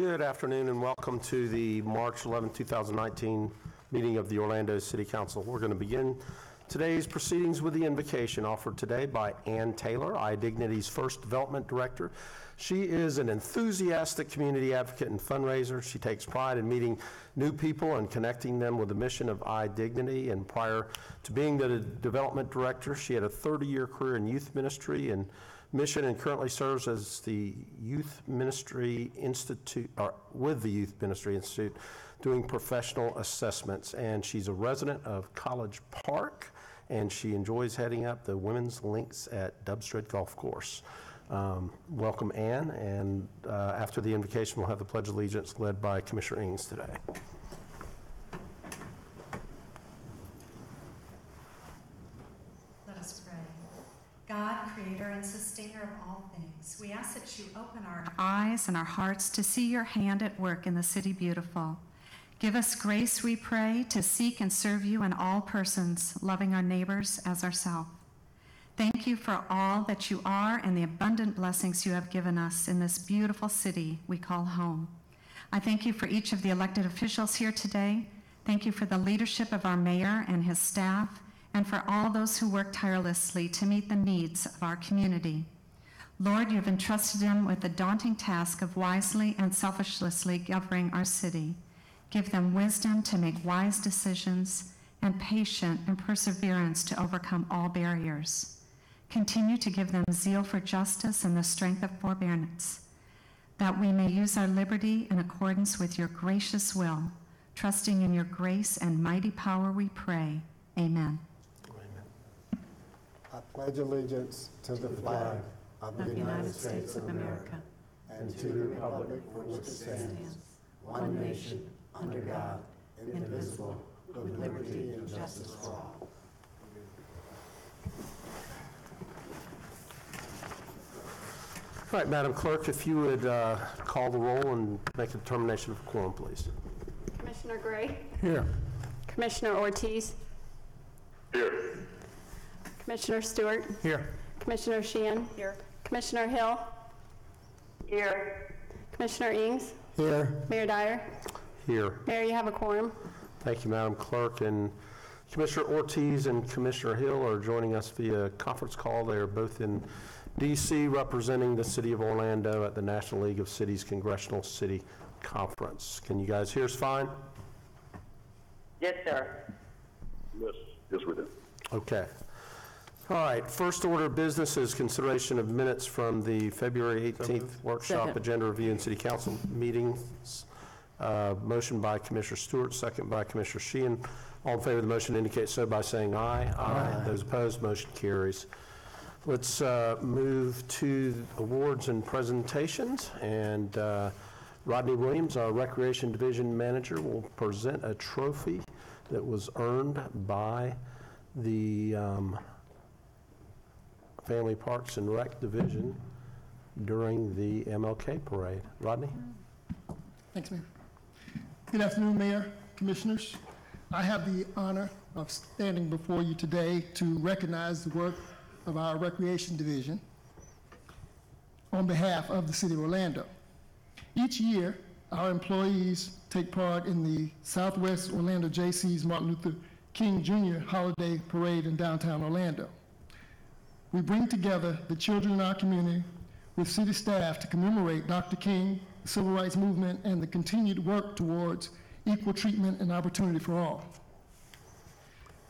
Good afternoon and welcome to the March 11, 2019 meeting of the Orlando City Council. We're going to begin today's proceedings with the invocation offered today by Ann Taylor, iDignity's first development director. She is an enthusiastic community advocate and fundraiser. She takes pride in meeting new people and connecting them with the mission of iDignity. And prior to being the development director, she had a 30-year career in youth ministry and mission and currently serves as the Youth Ministry Institute, or with the Youth Ministry Institute, doing professional assessments. And she's a resident of College Park, and she enjoys heading up the women's links at Dubstrid Golf Course. Welcome, Ann, and after the invocation, we'll have the Pledge of Allegiance led by Commissioner Ings today. Let us pray. God, creator and sustainer of all things, we ask that you open our eyes and our hearts to see your hand at work in the city beautiful. Give us grace, we pray, to seek and serve you in all persons, loving our neighbors as ourselves. Thank you for all that you are and the abundant blessings you have given us in this beautiful city we call home. I thank you for each of the elected officials here today. Thank you for the leadership of our mayor and his staff, and for all those who work tirelessly to meet the needs of our community. Lord, you have entrusted them with the daunting task of wisely and selflessly governing our city. Give them wisdom to make wise decisions and patience and perseverance to overcome all barriers. Continue to give them zeal for justice and the strength of forbearance, that we may use our liberty in accordance with your gracious will. Trusting in your grace and mighty power we pray. Amen. I pledge allegiance to the flag of the United States of America and to the republic for which it stands, one nation, under God, indivisible, with liberty and justice for all. All right, Madam Clerk, if you would call the roll and make a determination of quorum, please. Commissioner Gray? Here. Commissioner Ortiz? Here. Commissioner Stewart? Here. Commissioner Sheehan? Here. Commissioner Hill? Here. Commissioner Ings? Here. Mayor Dyer? Here. Mayor, you have a quorum. Thank you, Madam Clerk. And Commissioner Ortiz and Commissioner Hill are joining us via conference call. They are both in D.C. representing the City of Orlando at the National League of Cities Congressional City Conference. Can you guys hear us fine? Yes, sir. Yes, we do. Okay. All right, first order of business is consideration of minutes from the February 18th workshop agenda review and City Council meetings. Motion by Commissioner Stewart, second by Commissioner Sheehan. All in favor of the motion indicate so by saying aye. Aye. Those opposed, motion carries. Let's move to awards and presentations. And Rodney Williams, our Recreation Division Manager, will present a trophy that was earned by the Family Parks and Rec Division during the MLK Parade. Rodney? Thanks, Mayor. Good afternoon, Mayor, Commissioners. I have the honor of standing before you today to recognize the work of our Recreation Division on behalf of the City of Orlando. Each year, our employees take part in the Southwest Orlando Jaycees Martin Luther King Jr. Holiday Parade in downtown Orlando. We bring together the children in our community with city staff to commemorate Dr. King, the Civil Rights Movement, and the continued work towards equal treatment and opportunity for all.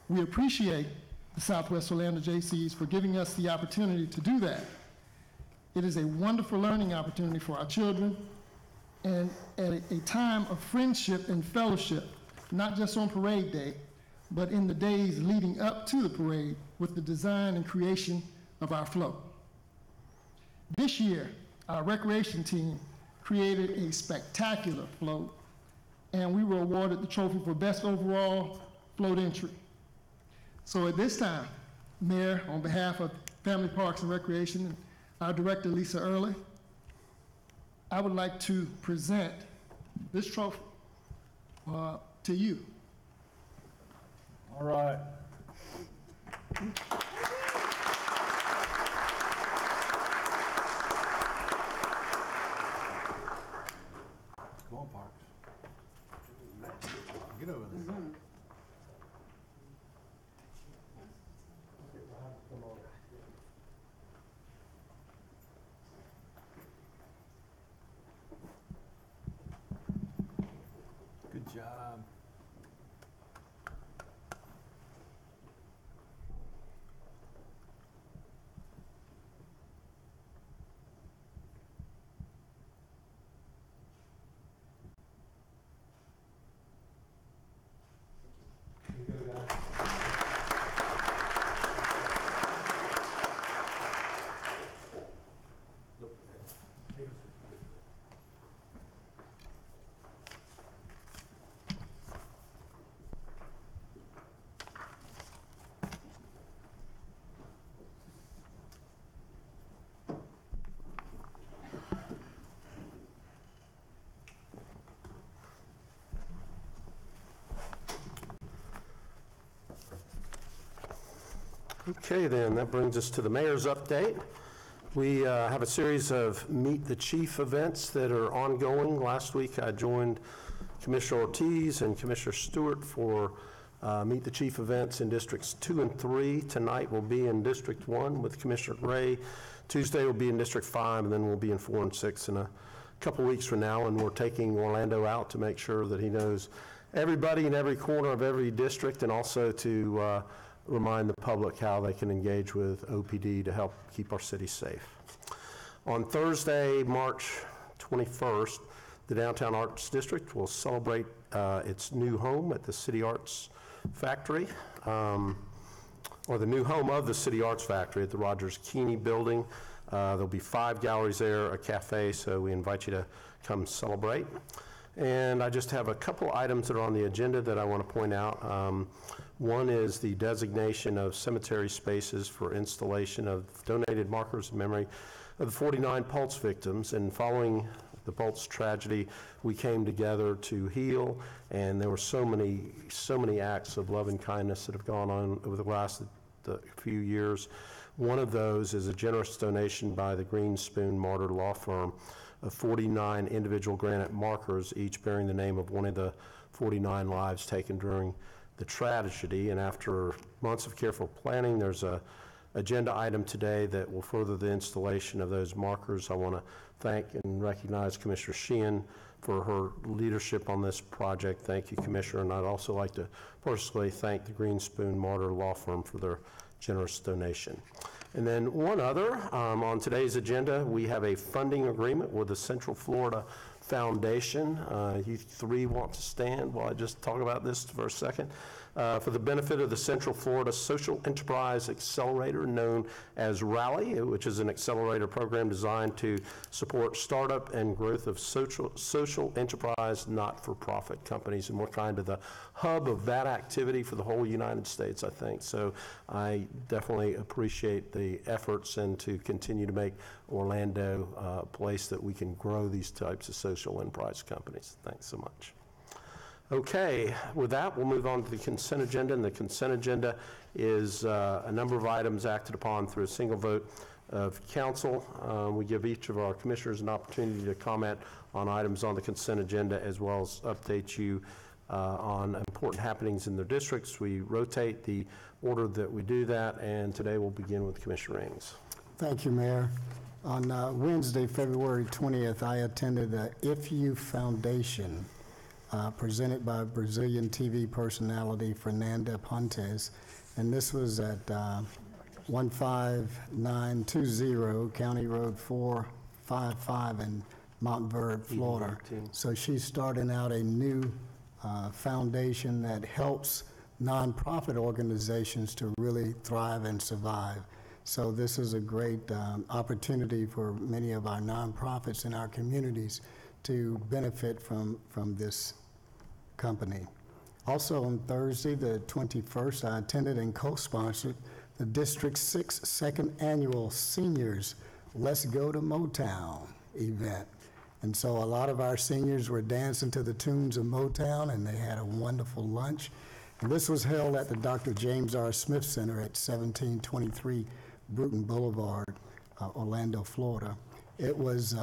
We appreciate the Southwest Orlando Jaycees for giving us the opportunity to do that. It is a wonderful learning opportunity for our children, and at a time of friendship and fellowship, not just on parade day, but in the days leading up to the parade with the design and creation of our float. This year, our recreation team created a spectacular float, and we were awarded the trophy for best overall float entry. So at this time, Mayor, on behalf of Family Parks and Recreation and our Director, Lisa Early, I would like to present this trophy to you. All right. Okay, then, that brings us to the mayor's update. We have a series of Meet the Chief events that are ongoing. Last week, I joined Commissioner Ortiz and Commissioner Stewart for Meet the Chief events in Districts 2 and 3. Tonight, we'll be in District 1 with Commissioner Gray. Tuesday, we'll be in District 5, and then we'll be in 4 and 6 in a couple weeks from now, and we're taking Orlando out to make sure that he knows everybody in every corner of every district, and also to remind the public how they can engage with OPD to help keep our city safe. On Thursday, March 21st, the Downtown Arts District will celebrate its new home at the City Arts Factory, or the new home of the City Arts Factory at the Rogers Keeney Building. There'll be 5 galleries there, a cafe, so we invite you to come celebrate. And I just have a couple items that are on the agenda that I want to point out. One is the designation of cemetery spaces for installation of donated markers in memory of the 49 Pulse victims. And following the Pulse tragedy, we came together to heal, and there were so many acts of love and kindness that have gone on over the last few years. One of those is a generous donation by the Green Spoon Martyr Law Firm of 49 individual granite markers, each bearing the name of one of the 49 lives taken during the tragedy. And after months of careful planning, there's a agenda item today that will further the installation of those markers. I want to thank and recognize Commissioner Sheehan for her leadership on this project. Thank you, Commissioner. And I'd also like to personally thank the Green Spoon Martyr Law Firm for their generous donation. And then one other, on today's agenda, we have a funding agreement with the Central Florida Foundation. You three want to stand while I just talk about this for a second. For the benefit of the Central Florida Social Enterprise Accelerator, known as RALLY, which is an accelerator program designed to support startup and growth of social enterprise not-for-profit companies. And we're kind of the hub of that activity for the whole United States, I think. So I definitely appreciate the efforts and to continue to make Orlando a place that we can grow these types of social enterprise companies. Thanks so much. Okay, with that, we'll move on to the consent agenda, and the consent agenda is a number of items acted upon through a single vote of council. We give each of our commissioners an opportunity to comment on items on the consent agenda, as well as update you on important happenings in their districts. We rotate the order that we do that, and today we'll begin with Commissioner Ings. Thank you, Mayor. On Wednesday, February 20th, I attended the If You Foundation presented by Brazilian TV personality Fernanda Pontes, and this was at 15920 County Road 455 in Montverde, Florida. So she's starting out a new foundation that helps nonprofit organizations to really thrive and survive. So this is a great opportunity for many of our nonprofits in our communities to benefit from this company. Also on Thursday, the 21st, I attended and co-sponsored the District 6 second annual Seniors Let's Go to Motown event. And so a lot of our seniors were dancing to the tunes of Motown, and they had a wonderful lunch. And this was held at the Dr. James R. Smith Center at 1723 Bruton Boulevard, Orlando, Florida. It was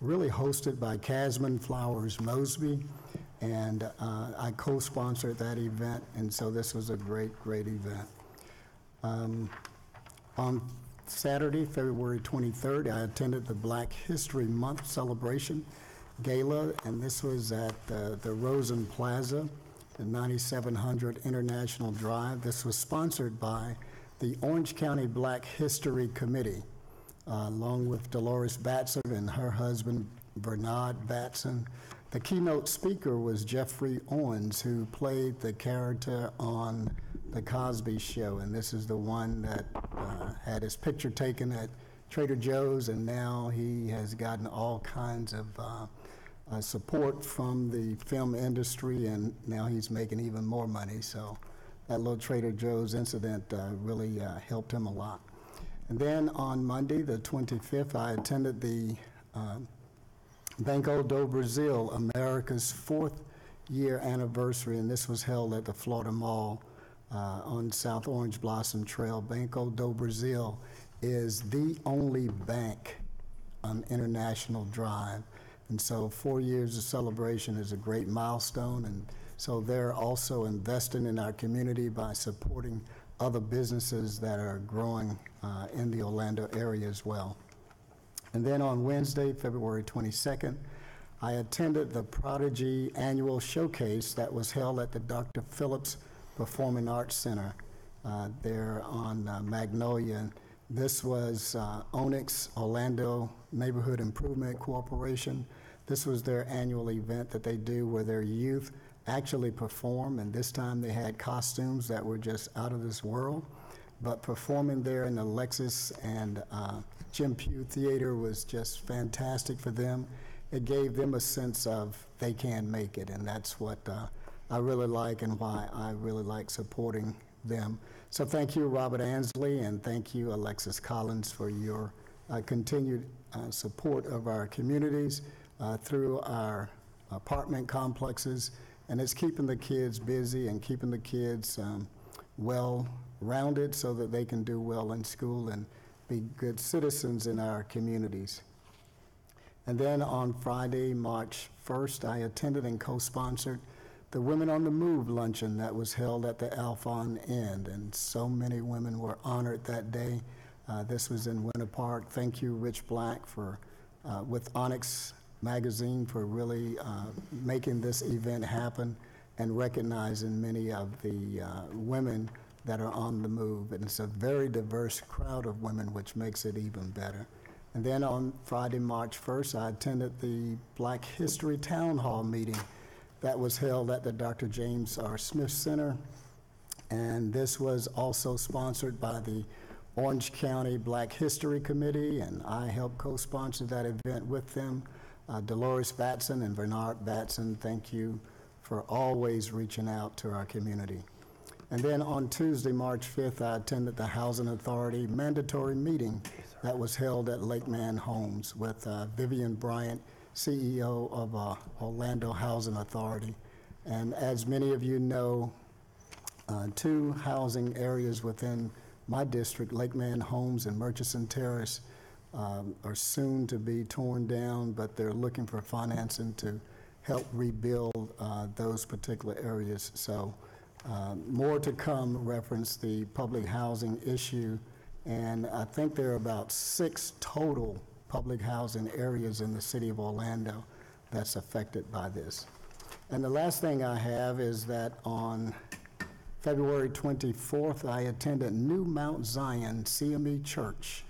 really hosted by Casman Flowers Mosby, and I co-sponsored that event, and so this was a great event. On Saturday, February 23rd, I attended the Black History Month celebration gala, and this was at the Rosen Plaza, the 9700 International Drive. This was sponsored by the Orange County Black History Committee, along with Dolores Batson and her husband, Bernard Batson. The keynote speaker was Jeffrey Owens, who played the character on The Cosby Show, and this is the one that had his picture taken at Trader Joe's, and now he has gotten all kinds of support from the film industry, and now he's making even more money. So that little Trader Joe's incident really helped him a lot. And then on Monday, the 25th, I attended the Banco do Brasil, America's 4th year anniversary, and this was held at the Florida Mall on South Orange Blossom Trail. Banco do Brasil is the only bank on International Drive. And so 4 years of celebration is a great milestone. And so they're also investing in our community by supporting other businesses that are growing in the Orlando area as well. And then on Wednesday, February 22nd, I attended the Prodigy Annual Showcase that was held at the Dr. Phillips Performing Arts Center there on Magnolia. This was Onyx Orlando Neighborhood Improvement Corporation. This was their annual event that they do where their youth actually perform, and this time they had costumes that were just out of this world. But performing there in the Lexus and Jim Pugh Theater was just fantastic for them. It gave them a sense of they can make it, and that's what I really like and why I really like supporting them. So thank you, Robert Ansley, and thank you, Alexis Collins, for your continued support of our communities through our apartment complexes. And it's keeping the kids busy and keeping the kids well-rounded so that they can do well in school and be good citizens in our communities. And then on Friday, March 1st, I attended and co-sponsored the Women on the Move luncheon that was held at the Alphon Inn, and so many women were honored that day. This was in Winter Park. Thank you, Rich Black, for with Onyx Magazine for really making this event happen and recognizing many of the women that are on the move. And it's a very diverse crowd of women, which makes it even better. And then on Friday, March 1st, I attended the Black History Town Hall meeting that was held at the Dr. James R. Smith Center. And this was also sponsored by the Orange County Black History Committee, and I helped co-sponsor that event with them. Dolores Batson and Bernard Batson, thank you for always reaching out to our community. And then on Tuesday, March 5th, I attended the Housing Authority mandatory meeting that was held at Lakeman Homes with Vivian Bryant, CEO of Orlando Housing Authority. And as many of you know, two housing areas within my district, Lakeman Homes and Murchison Terrace, are soon to be torn down, but they're looking for financing to help rebuild those particular areas. So more to come reference the public housing issue, and I think there are about 6 total public housing areas in the city of Orlando that's affected by this. And the last thing I have is that on February 24th, I attended New Mount Zion CME Church.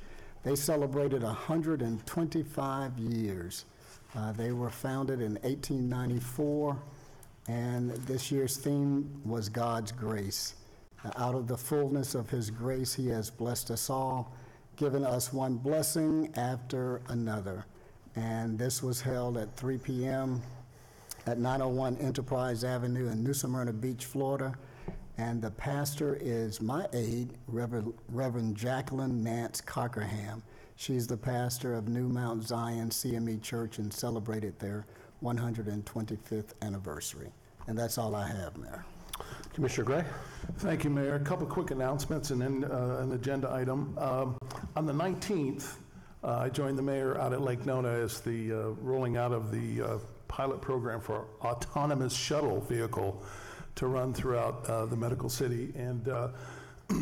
They celebrated 125 years. They were founded in 1894, and this year's theme was God's grace. Out of the fullness of his grace, he has blessed us all, given us one blessing after another. And this was held at 3 p.m. at 901 Enterprise Avenue in New Smyrna Beach, Florida. And the pastor is my aide, Reverend Jacqueline Nance Cockerham. She's the pastor of New Mount Zion CME Church and celebrated their 125th anniversary. And that's all I have, Mayor. Commissioner Gray? Thank you, Mayor. A couple quick announcements and then an agenda item. On the 19th, I joined the mayor out at Lake Nona as the rolling out of the pilot program for autonomous shuttle vehicle to run throughout the medical city. And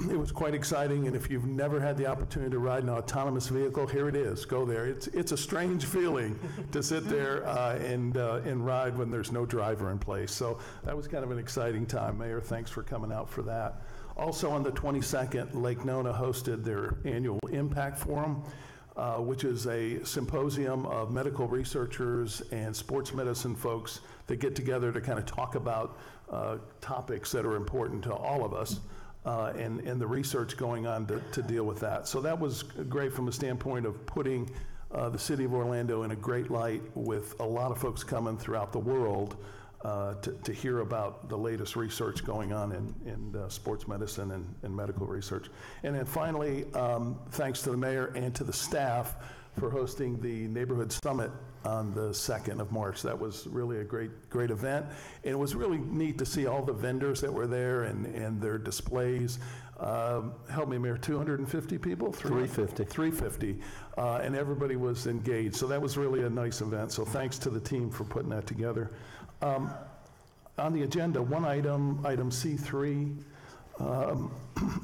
it was quite exciting, and if you've never had the opportunity to ride an autonomous vehicle, here it is. Go there. It's a strange feeling to sit there and ride when there's no driver in place. So that was kind of an exciting time. Mayor, thanks for coming out for that. Also on the 22nd, Lake Nona hosted their annual Impact Forum, which is a symposium of medical researchers and sports medicine folks that get together to kind of talk about topics that are important to all of us. And the research going on to deal with that. So that was great from a standpoint of putting the city of Orlando in a great light with a lot of folks coming throughout the world to hear about the latest research going on in sports medicine and medical research. And then finally, thanks to the mayor and to the staff for hosting the Neighborhood Summit on the 2nd of March. That was really a great event. And it was really neat to see all the vendors that were there and their displays. Help me, Mayor, 250 people? 350. 350. And everybody was engaged. So that was really a nice event. So thanks to the team for putting that together. On the agenda, one item C3,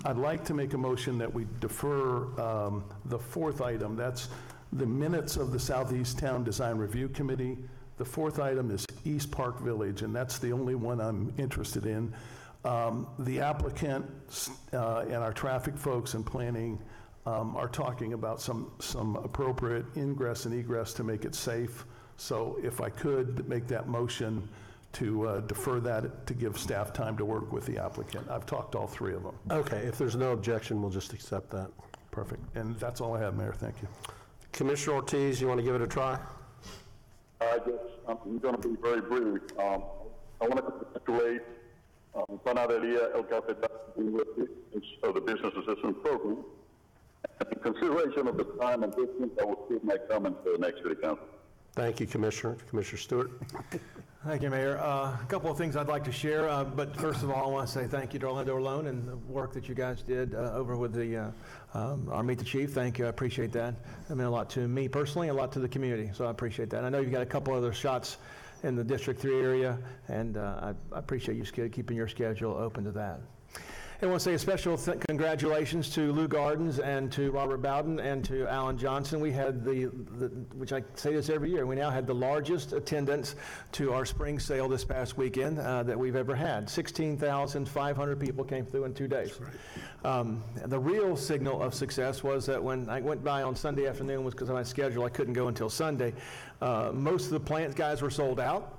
I'd like to make a motion that we defer the fourth item. That's the minutes of the Southeast Town Design Review Committee. The fourth item is East Park Village, and that's the only one I'm interested in. The applicant and our traffic folks and planning are talking about some appropriate ingress and egress to make it safe. So if I could make that motion to defer that to give staff time to work with the applicant. I've talked to all three of them. Okay, if there's no objection, we'll just accept that. Perfect. And that's all I have, Mayor. Thank you. Commissioner Ortiz, you want to give it a try? I guess I'm going to be very brief. I want to congratulate Panaderia El Cafetal of the Business Assistance Program, and in consideration of the time and distance, I will keep my comments to the next city council. Thank you, Commissioner. Commissioner Stewart. Thank you, Mayor. A couple of things I'd like to share, but first of all, I want to say thank you to Orlando Alone and the work that you guys did over with the our Meet the Chief. Thank you. I appreciate that. It meant a lot to me personally, a lot to the community, so I appreciate that. I know you've got a couple other shots in the District 3 area, and I appreciate you keeping your schedule open to that. I want to say a special congratulations to Lou Gardens and to Robert Bowden and to Alan Johnson. We had which I say this every year, we now had the largest attendance to our spring sale this past weekend that we've ever had. 16,500 people came through in 2 days. The real signal of success was that when I went by on Sunday afternoon, was because of my schedule, I couldn't go until Sunday. Most of the plant guys were sold out.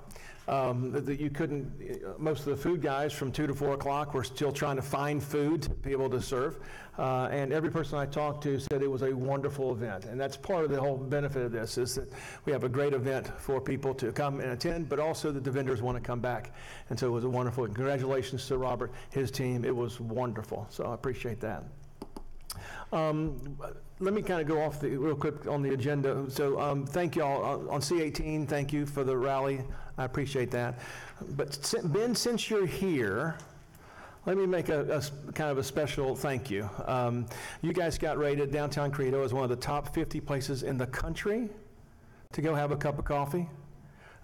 Most of the food guys from 2 to 4 o'clock were still trying to find food to be able to serve. And every person I talked to said it was a wonderful event. And that's part of the whole benefit of this, is that we have a great event for people to come and attend, but also that the vendors want to come back. And so it was a wonderful, congratulations to Robert, his team. It was wonderful. So I appreciate that. Let me kind of go off real quick on the agenda. So thank you all. On C18, thank you for the rally. I appreciate that. But Ben, since you're here, let me make a kind of a special thank you. You guys got rated Downtown Credo as one of the top 50 places in the country to go have a cup of coffee.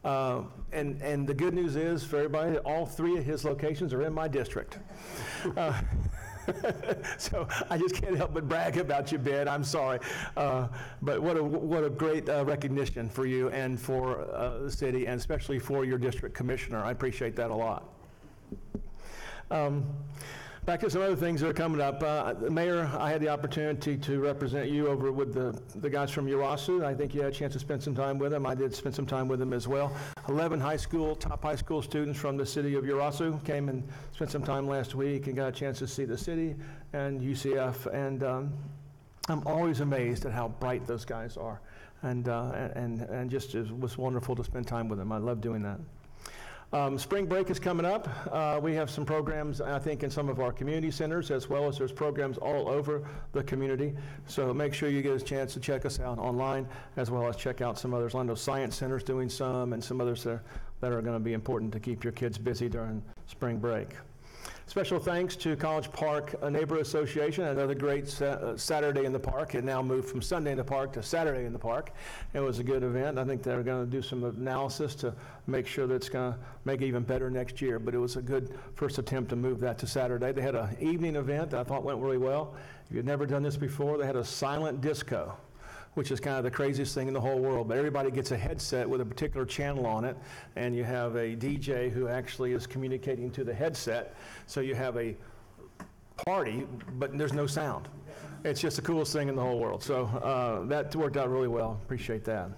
And the good news is for everybody, all 3 of his locations are in my district. So I just can't help but brag about you, Ben. I'm sorry. But what a great recognition for you and for the city, and especially for your district commissioner. I appreciate that a lot. Back to some other things that are coming up. Mayor, I had the opportunity to represent you over with the guys from URASU. I think you had a chance to spend some time with them. I did spend some time with them as well. 11 top high school students from the city of URASU came and spent some time last week and got a chance to see the city and UCF. And I'm always amazed at how bright those guys are. And just it was wonderful to spend time with them. I love doing that. Spring break is coming up. We have some programs, I think, in some of our community centers, as well as there's programs all over the community. So make sure you get a chance to check us out online, as well as check out some others. Orlando Science Center's doing some, and some others that are going to be important to keep your kids busy during spring break. Special thanks to College Park Neighborhood Association, another great Saturday in the Park. It now moved from Sunday in the Park to Saturday in the Park. It was a good event. I think they're going to do some analysis to make sure that it's going to make it even better next year, but it was a good first attempt to move that to Saturday. They had an evening event that I thought went really well. If you've never done this before, they had a silent disco, which is kind of the craziest thing in the whole world. But everybody gets a headset with a particular channel on it, and you have a DJ who actually is communicating to the headset. So you have a party, but there's no sound. It's just the coolest thing in the whole world. So that worked out really well. Appreciate that.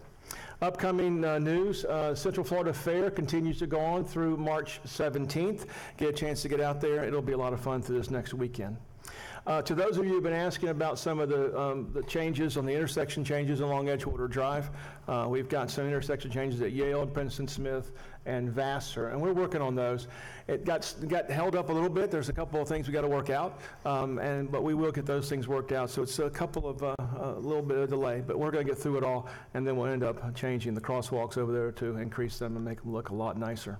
Upcoming news, Central Florida Fair continues to go on through March 17th. Get a chance to get out there. It'll be a lot of fun through this next weekend. To those of you who've been asking about some of the changes on the intersection changes along Edgewater Drive, we've got some intersection changes at Yale, Princeton Smith, and Vassar, and we're working on those. It got held up a little bit. There's a couple of things we got to work out, but we will get those things worked out. So it's a couple of a little bit of delay, but we're going to get through it all, and then we'll end up changing the crosswalks over there to increase them and make them look a lot nicer.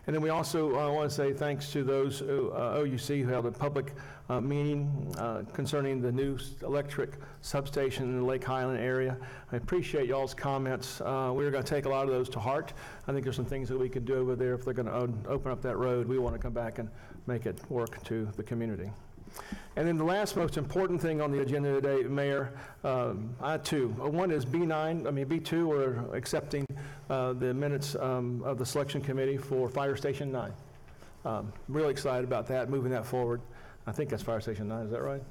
And then we also want to say thanks to those OUC who held a public meeting concerning the new electric substation in the Lake Highland area. I appreciate y'all's comments. We're going to take a lot of those to heart. I think there's some things that we can do over there if they're going to open up that road. We want to come back and make it work to the community. And then the last most important thing on the agenda today, Mayor, I have two. One is B2, we're accepting the minutes of the selection committee for Fire Station 9. Really excited about that, moving that forward. I think that's Fire Station 9, is that right?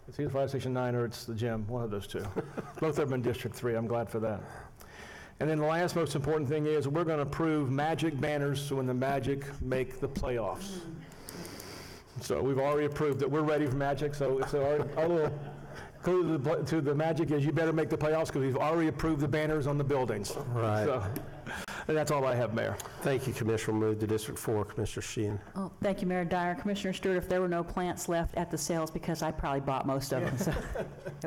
It's either Fire Station 9 or it's the gym, one of those two. Both of them in District 3, I'm glad for that. And then the last most important thing is we're going to approve Magic banners when the Magic make the playoffs. So we've already approved it. We're ready for Magic, so our little clue to the Magic is you better make the playoffs because we've already approved the banners on the buildings. Right. So, and that's all I have, Mayor. Thank you, Commissioner. We'll move to District 4, Commissioner Sheehan. Oh, thank you, Mayor Dyer. Commissioner Stewart, if there were no plants left at the sales, because I probably bought most of them.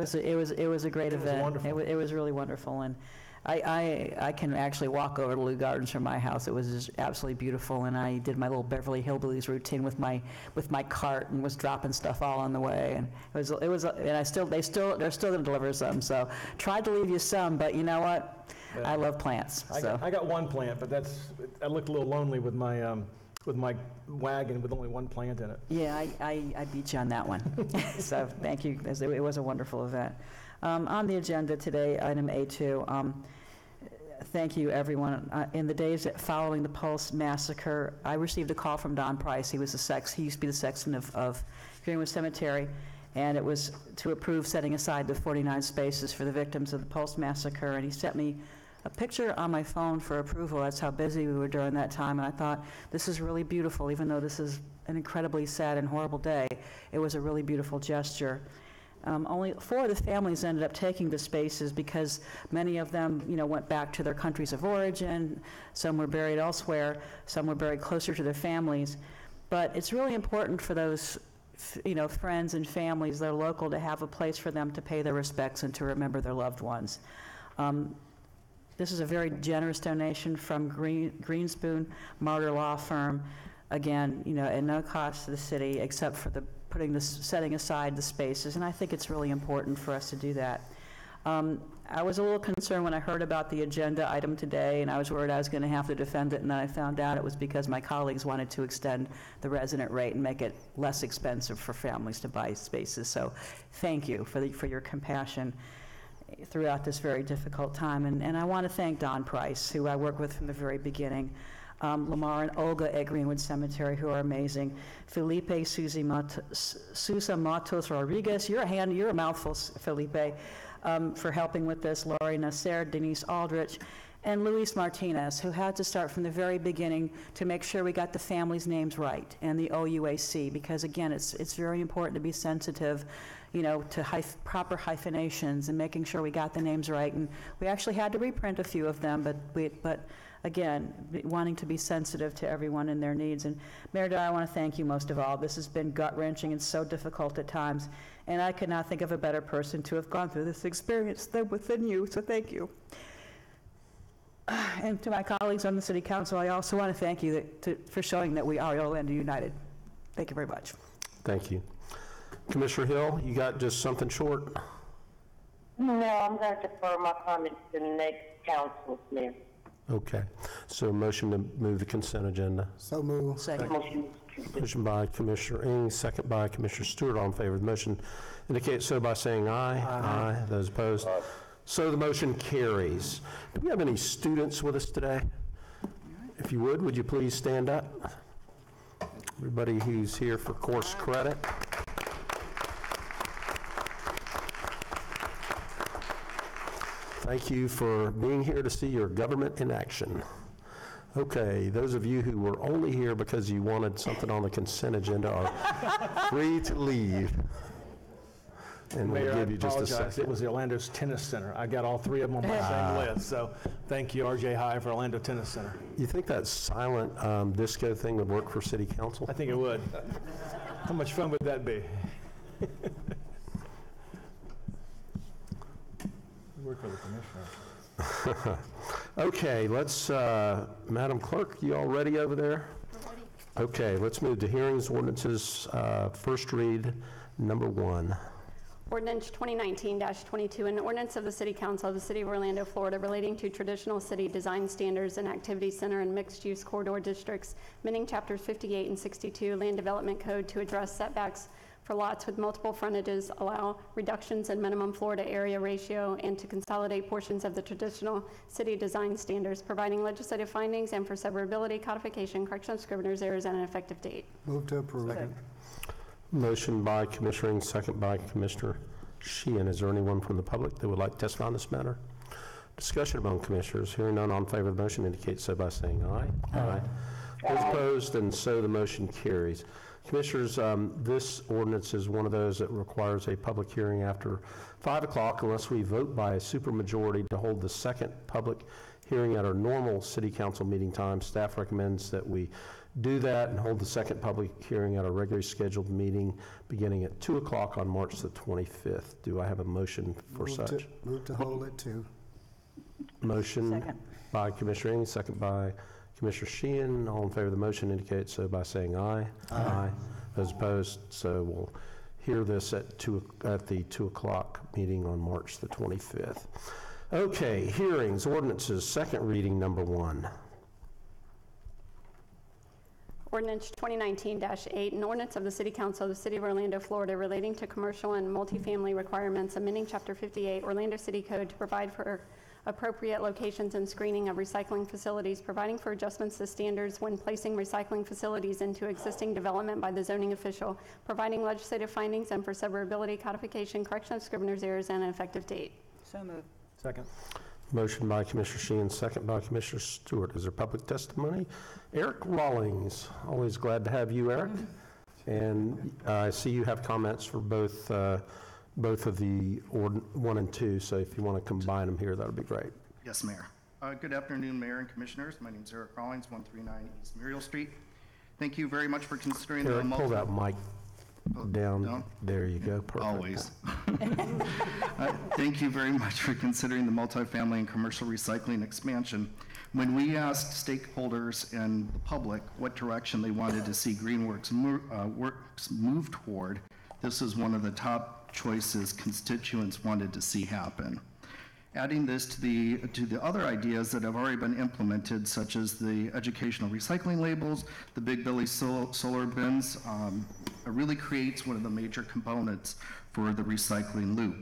So it was a great event. Wonderful. It was really wonderful, and I can actually walk over to Lou Gardens from my house. It was just absolutely beautiful, and I did my little Beverly Hillbillies routine with my cart and was dropping stuff all on the way, and it was and they're still going to deliver some. So tried to leave you some, but you know what? Yeah. I love plants. I got one plant, but I looked a little lonely with my wagon with only one plant in it. Yeah, I beat you on that one. So thank you. It was a wonderful event. On the agenda today, item A2, thank you, everyone. In the days following the Pulse massacre, I received a call from Don Price. He used to be the sexton of Greenwood Cemetery, and it was to approve setting aside the 49 spaces for the victims of the Pulse massacre, and he sent me a picture on my phone for approval. That's how busy we were during that time, and I thought, this is really beautiful. Even though this is an incredibly sad and horrible day, it was a really beautiful gesture. Only 4 of the families ended up taking the spaces because many of them, went back to their countries of origin. Some were buried elsewhere. Some were buried closer to their families. But it's really important for those, friends and families that are local to have a place for them to pay their respects and to remember their loved ones. This is a very generous donation from Greenspoon Martyr Law Firm. Again, at no cost to the city except for setting aside the spaces, and I think it's really important for us to do that. I was a little concerned when I heard about the agenda item today, and I was worried I was going to have to defend it, and then I found out it was because my colleagues wanted to extend the resident rate and make it less expensive for families to buy spaces. So thank you for your compassion throughout this very difficult time. And I want to thank Don Price, who I worked with from the very beginning, Lamar and Olga at Greenwood Cemetery, who are amazing, Felipe Sousa Matos Rodriguez, you're a mouthful, Felipe, for helping with this, Laurie Nasser, Denise Aldrich, and Luis Martinez, who had to start from the very beginning to make sure we got the families' names right, and the OUAC, because again, it's very important to be sensitive, to proper hyphenations and making sure we got the names right. And we actually had to reprint a few of them, but again, wanting to be sensitive to everyone and their needs. And Mayor Dyer, I want to thank you most of all. This has been gut-wrenching and so difficult at times, and I could not think of a better person to have gone through this experience than you, so thank you. And to my colleagues on the City Council, I also want to thank you for showing that we are Orlando United. Thank you very much. Thank you. Commissioner Hill, you got just something short? No, I'm going to defer my comments to the next council, Mayor. Okay. So motion to move the consent agenda. So move. Second. Motion by Commissioner Ing, second by Commissioner Stewart. All in favor of the motion indicate so by saying aye. Aye. Those opposed? So the motion carries. Do we have any students with us today? If you would you please stand up? Everybody who's here for course credit. Thank you for being here to see your government in action. Okay, those of you who were only here because you wanted something on the consent agenda are free to leave. And we'll Mayor, I give you just a apologize. It second. was the Orlando's Tennis Center. I got all three of them on my same list, so thank you, RJ High, for Orlando Tennis Center. You think that silent disco thing would work for city council? I think it would. How much fun would that be? Work for the commissioner. Okay, let's, Madam Clerk, you all ready over there? Okay, let's move to hearings, ordinances, first read, number 1. Ordinance 2019-22, an ordinance of the City Council of the City of Orlando, Florida, relating to traditional city design standards and activity center and mixed-use corridor districts, amending chapters 58 and 62 Land Development Code to address setbacks for lots with multiple frontages, allow reductions in minimum floor-to-area ratio, and to consolidate portions of the traditional city design standards, providing legislative findings and for severability, codification, correction of scrivener's errors, and an effective date. Move to approve. Motion by Commissioner Ing, second by Commissioner Sheehan. Is there anyone from the public that would like to testify on this matter? Discussion among commissioners. Hearing none, all in favor of the motion indicate so by saying aye. Aye. Those opposed, and so the motion carries. Commissioners, this ordinance is one of those that requires a public hearing after 5 o'clock unless we vote by a supermajority to hold the second public hearing at our normal city council meeting time. Staff recommends that we do that and hold the second public hearing at our regularly scheduled meeting beginning at 2 o'clock on March the 25th. Do I have a motion for such? Move to hold it to. Motion Second. by Commissioner Ing, second by Commissioner Sheehan. All in favor of the motion indicate so by saying aye. Aye. Those opposed, so we'll hear this at the 2 o'clock meeting on March the 25th. Okay, hearings, ordinances, second reading, number 1. Ordinance 2019-8, an ordinance of the City Council of the City of Orlando, Florida, relating to commercial and multifamily requirements, amending Chapter 58 Orlando City Code to provide for appropriate locations and screening of recycling facilities, providing for adjustments to standards when placing recycling facilities into existing development by the zoning official, providing legislative findings and for severability, codification, correction of scrivener's errors, and an effective date. So moved. Second. Motion by Commissioner Sheehan, second by Commissioner Stewart. Is there public testimony? Eric Rawlings, always glad to have you, Eric. And I see you have comments for both of the 1 and 2, so if you want to combine them here, that would be great. Yes, Mayor. Good afternoon, Mayor and Commissioners. My name is Eric Rawlings, 139 East Muriel Street. Thank you very much for considering the Eric, pull that mic down. There you go. Perfect. Always. Thank you very much for considering the multifamily and commercial recycling expansion. When we asked stakeholders and the public what direction they wanted to see Greenworks move toward, this is one of the top choices constituents wanted to see happen. Adding this to the other ideas that have already been implemented, such as the educational recycling labels, the Big Billy solar bins, it really creates one of the major components for the recycling loop.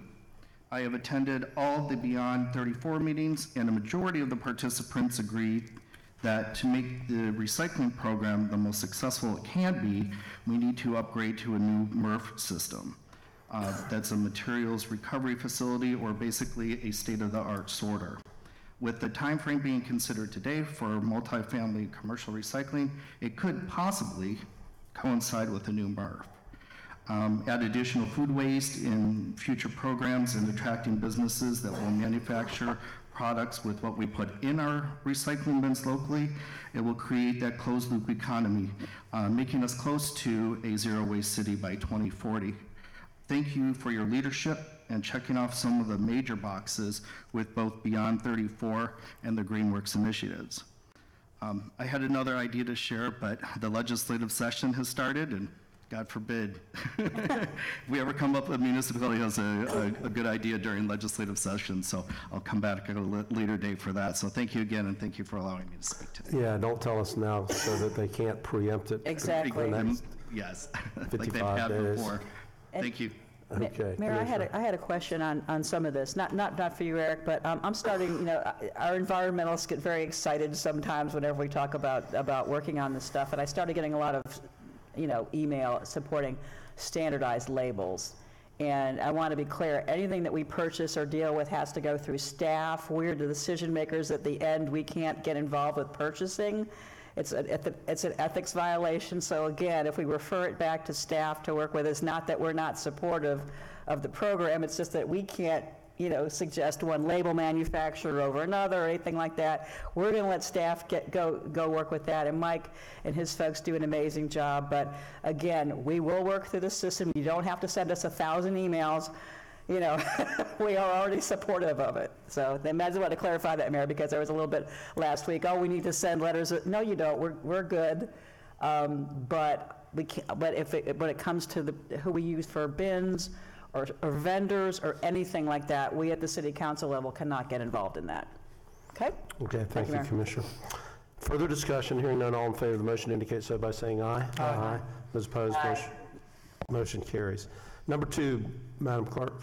I have attended all the Beyond 34 meetings, and a majority of the participants agree that to make the recycling program the most successful it can be, we need to upgrade to a new MRF system. That's a materials recovery facility, or basically a state-of-the-art sorter. With the time frame being considered today for multifamily commercial recycling, it could possibly coincide with a new MRF. Add additional food waste in future programs and attracting businesses that will manufacture products with what we put in our recycling bins locally. It will create that closed loop economy, making us close to a zero waste city by 2040. Thank you for your leadership and checking off some of the major boxes with both Beyond 34 and the Greenworks initiatives. I had another idea to share, but the legislative session has started, and God forbid, if we ever come up with a municipality has a good idea during legislative session, so I'll come back at a later date for that. So thank you again, and thank you for allowing me to speak today. Yeah, don't tell us now so that they can't preempt it. Exactly. Yes, 55 like they've had days. before. Thank you. Okay. Mayor, I had a question on some of this, not for you, Eric, but I'm starting, our environmentalists get very excited sometimes whenever we talk about working on this stuff, and I started getting a lot of, email supporting standardized labels. And I want to be clear, anything that we purchase or deal with has to go through staff. We're the decision makers at the end. We can't get involved with purchasing. It's an ethics violation. So again, if we refer it back to staff to work with, it's not that we're not supportive of the program. It's just that we can't, suggest one label manufacturer over another or anything like that. We're going to let staff go work with that. And Mike and his folks do an amazing job. But again, we will work through the system. You don't have to send us 1,000 emails. We are already supportive of it. So I might as well to clarify that, Mayor, because there was a little bit last week, we need to send letters. No, you don't. We're good. But we can't, when it comes to who we use for bins or vendors or anything like that, we at the city council level cannot get involved in that. Okay? Okay, thank you, Mayor. Commissioner. Further discussion, hearing none, all in favor of the motion indicate so by saying aye. Aye. Those opposed, motion carries. Number 2, Madam Clerk.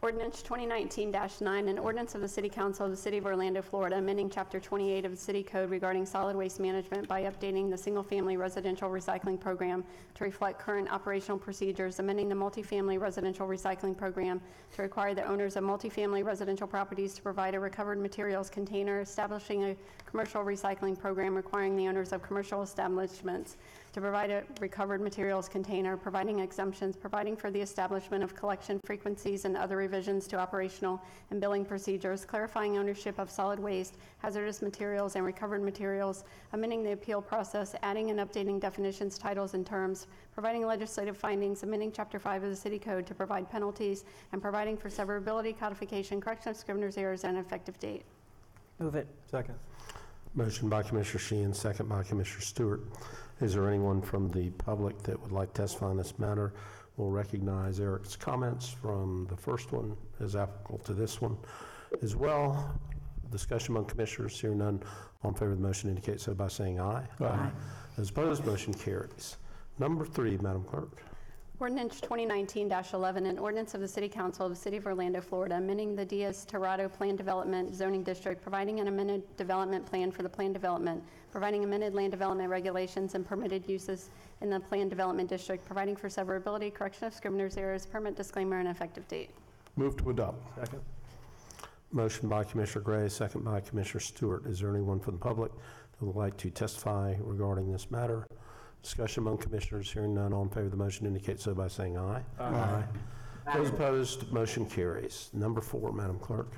Ordinance 2019-9, an ordinance of the City Council of the City of Orlando, Florida, amending Chapter 28 of the City Code regarding solid waste management by updating the single-family residential recycling program to reflect current operational procedures, amending the multifamily residential recycling program to require the owners of multifamily residential properties to provide a recovered materials container, establishing a commercial recycling program requiring the owners of commercial establishments to provide a recovered materials container, providing exemptions, providing for the establishment of collection frequencies and other revisions to operational and billing procedures, clarifying ownership of solid waste, hazardous materials, and recovered materials, amending the appeal process, adding and updating definitions, titles, and terms, providing legislative findings, amending Chapter 5 of the City Code to provide penalties, and providing for severability, codification, correction of scrivener's errors, and effective date. Move it. Second. Motion by Commissioner Sheehan, second by Commissioner Stewart. Is there anyone from the public that would like to testify on this matter? We'll recognize Eric's comments from the first one as applicable to this one as well. Discussion among commissioners, hearing none, all in favor of the motion indicate so by saying aye. Aye. Those opposed, motion carries. Number 3, Madam Clerk. Ordinance 2019-11, an ordinance of the City Council of the City of Orlando, Florida, amending the Diaz-Torrado Plan Development Zoning District, providing an amended development plan for the plan development, providing amended land development regulations and permitted uses in the plan development district, providing for severability, correction of scrivener's errors, permit disclaimer, and effective date. Move to adopt. Second. Motion by Commissioner Gray, second by Commissioner Stewart. Is there anyone from the public that would like to testify regarding this matter? Discussion among commissioners, hearing none, all in favor of the motion indicate so by saying aye. Aye. Those opposed, motion carries. Number 4, Madam Clerk.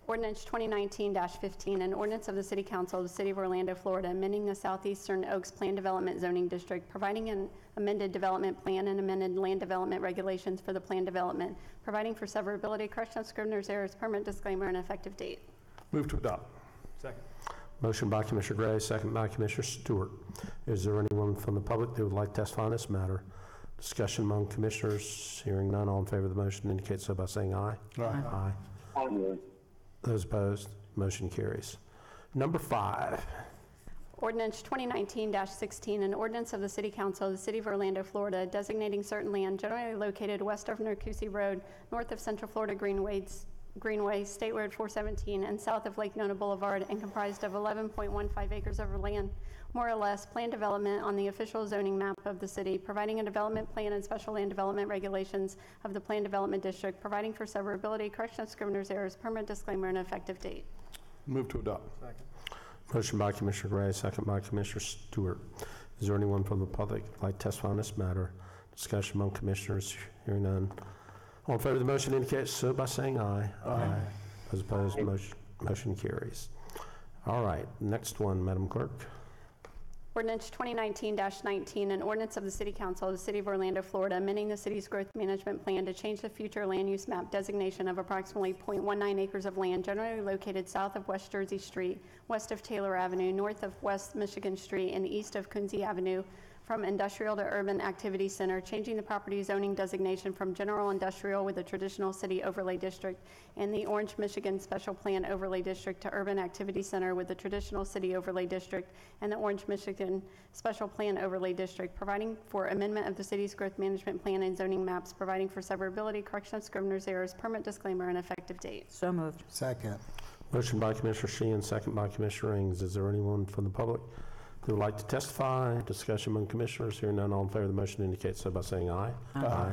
Ordinance 2019-15, an ordinance of the City Council of the City of Orlando, Florida, amending the Southeastern Oaks Plan Development Zoning District, providing an amended development plan and amended land development regulations for the plan development, providing for severability, correction of scrivener's errors, permit disclaimer, and effective date. Move to adopt. Second. Motion by Commissioner Gray, second by Commissioner Stewart. Is there anyone from the public that would like to testify on this matter? Discussion among commissioners, hearing none, all in favor of the motion indicate so by saying aye. Aye. Aye. Those opposed, motion carries. Number 5. Ordinance 2019-16, an ordinance of the City Council of the City of Orlando, Florida, designating certain land generally located west of Narcoossee Road, north of Central Florida Greenway, State Road 417, and south of Lake Nona Boulevard, and comprised of 11.15 acres of land, more or less, planned development on the official zoning map of the city, providing a development plan and special land development regulations of the planned development district, providing for severability, correction of scrivener's errors, permit disclaimer, and effective date. Move to adopt. Second. Motion by Commissioner Gray, second by Commissioner Stewart. Is there anyone from the public that would like to testify on this matter? Discussion among commissioners, hearing none. All in favor of the motion indicate so by saying aye. Aye. Those opposed, motion carries. All right, next one, Madam Clerk. Ordinance 2019-19, an ordinance of the City Council of the City of Orlando, Florida, amending the city's growth management plan to change the future land use map designation of approximately .19 acres of land generally located south of West Jersey Street, west of Taylor Avenue, north of West Michigan Street, and east of Coonsey Avenue, from industrial to urban activity center, changing the property zoning designation from general industrial with a traditional city overlay district and the Orange, Michigan Special Plan Overlay District to urban activity center with the traditional city overlay district and the Orange, Michigan Special Plan Overlay District, providing for amendment of the city's growth management plan and zoning maps, providing for severability, correction of scrivener's errors, permit disclaimer, and effective date. So moved. Second. Motion by Commissioner Sheehan, second by Commissioner Ings. Is there anyone from the public who would like to testify? Discussion among commissioners. Hearing none, all in favor of the motion indicate so by saying aye. Aye.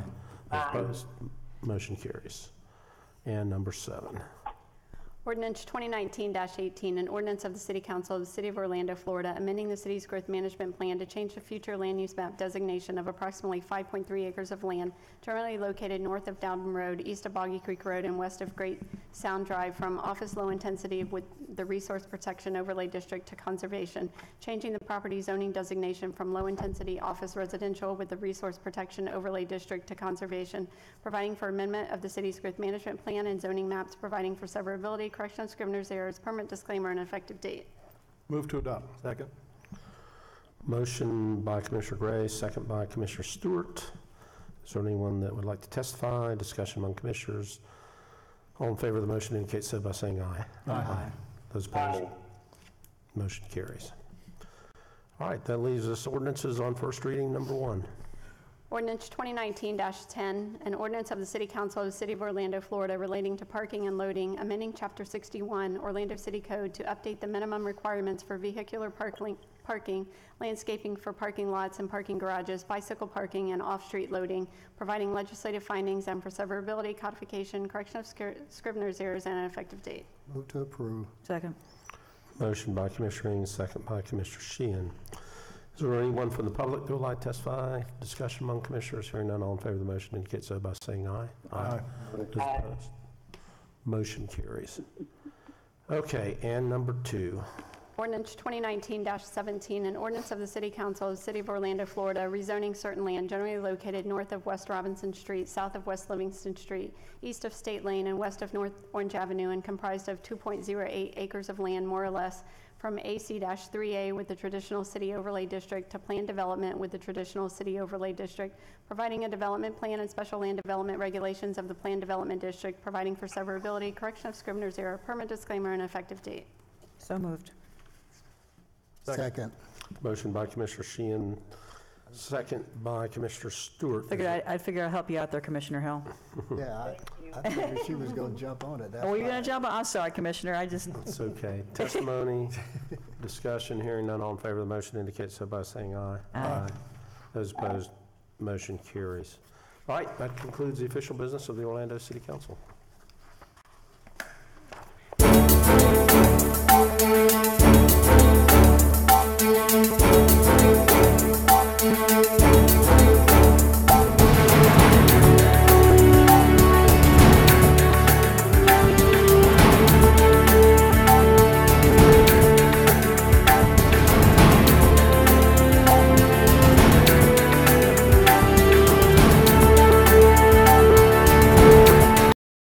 Those opposed, motion carries. And number 7. Ordinance 2019-18, an ordinance of the City Council of the City of Orlando, Florida, amending the city's growth management plan to change the future land use map designation of approximately 5.3 acres of land generally located north of Dowden Road, east of Boggy Creek Road, and west of Great Sound Drive from office low intensity with the Resource Protection Overlay District to conservation, changing the property zoning designation from low intensity office residential with the Resource Protection Overlay District to conservation, providing for amendment of the city's growth management plan and zoning maps, providing for severability, correction of scrivener's errors, permanent disclaimer, and effective date. Move to adopt. Second. Motion by Commissioner Gray, second by Commissioner Stewart. Is there anyone that would like to testify? Discussion among commissioners. All in favor of the motion indicate so by saying aye. Aye. Those opposed? Motion carries. All right, that leaves us ordinances on first reading, number 1. Ordinance 2019-10, an ordinance of the City Council of the City of Orlando, Florida, relating to parking and loading, amending Chapter 61, Orlando City Code to update the minimum requirements for vehicular parking, landscaping for parking lots and parking garages, bicycle parking, and off-street loading, providing legislative findings and for severability, codification, correction of scrivener's errors, and an effective date. Move to approve. Second. Motion by Commissioner Ings, second by Commissioner Sheehan. Is there anyone from the public that would like to testify? Discussion among commissioners. Hearing none, all in favor of the motion indicate so by saying aye. Aye. Those opposed? Motion carries. Okay, and number 2. Ordinance 2019-17, an ordinance of the City Council of the City of Orlando, Florida, rezoning certain land generally located north of West Robinson Street, south of West Livingston Street, east of State Lane, and west of North Orange Avenue, and comprised of 2.08 acres of land, more or less, from AC-3A with the traditional city overlay district to planned development with the traditional city overlay district, providing a development plan and special land development regulations of the planned development district, providing for severability, correction of scrivener's error, permanent disclaimer, and effective date. So moved. Second. Motion by Commissioner Sheehan, second by Commissioner Stewart. I'd figure I'd help you out there, Commissioner Hill. Yeah, I figured she was going to jump on it. That's Oh, were you why. going to jump on? I'm sorry, Commissioner, I just, It's okay. Testimony, discussion, hearing none, all in favor of the motion indicate so by saying aye. Aye. Those opposed, motion carries. All right, that concludes the official business of the Orlando City Council.